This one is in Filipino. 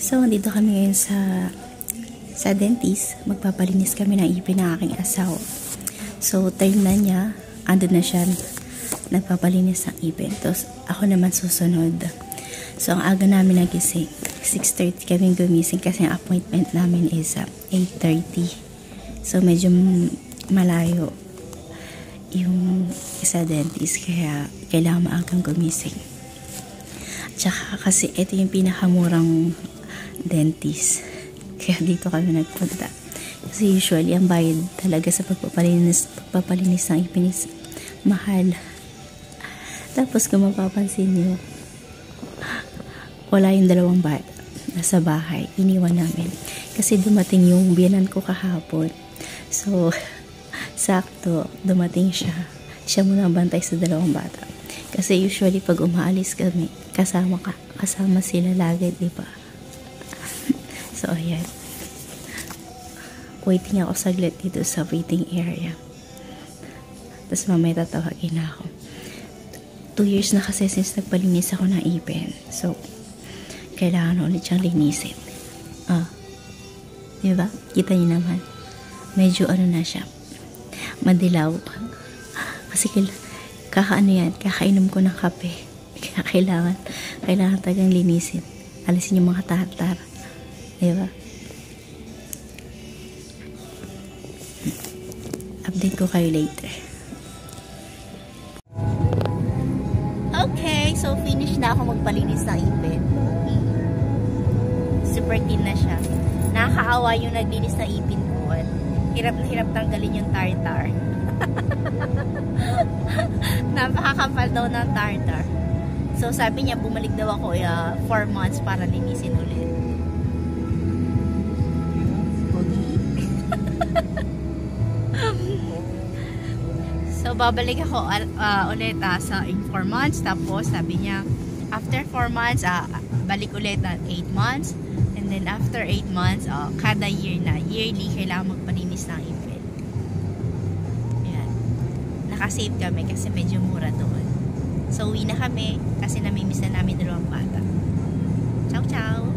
So, dito kami ngayon sa dentist. Magpapalinis kami ng ipin ng aking asawa. So, time na niya, andun na siya, nagpapalinis ng ipin. Tapos, ako naman susunod. So, ang aga namin nagising. 6:30 kami gumising kasi ang appointment namin is 8:30. So, medyo malayo yung sa dentist. Kaya, kailangan maagang gumising. Tsaka kasi ito yung pinakamurang dentist. Kaya dito kami nagpunta. Kasi usually, ang bayad talaga sa pagpapalinis ng ipin is mahal. Tapos kung mapapansin nyo, wala yung dalawang bata nasa bahay. Iniwan namin. Kasi dumating yung biyanan ko kahapon. So, sakto, dumating siya. Siya muna ang bantay sa dalawang bata. Kasi usually pag umaalis kami, kasama sila lagi, diba? So, ayan. Waiting ako saglit dito sa waiting area. Tapos mamaya tatawagin na ako. 2 years na kasi since nagpalinis ako ng ipin. So, kailangan ulit siyang linisin. Diba? Kita niyo naman. Medyo ano na siya. Madilaw. Kasi kakainom ko ng kape. Kaya kailangan tagang linisin. Alisin yung mga tartar. Diba? Update ko kayo later. Okay, so finish na ako magpalinis ng ipin. Super clean na siya. Nakakaawa yung naglinis ng ipin ko. Hirap na hirap tanggalin yung tartar. Napakakapal daw ng tartar. So sabi niya bumalik daw ako 4 months para linisin ulit. So babalik ako ulit in 4 months. Tapos sabi niya after 4 months balik ulit na 8 months. And then after 8 months kada year na, yearly kailangan magpalinis ng ipin. Ayan. Nakasave kami kasi medyo mura doon. So uwi na kami kasi namimiss na namin dalawang bata. Ciao ciao.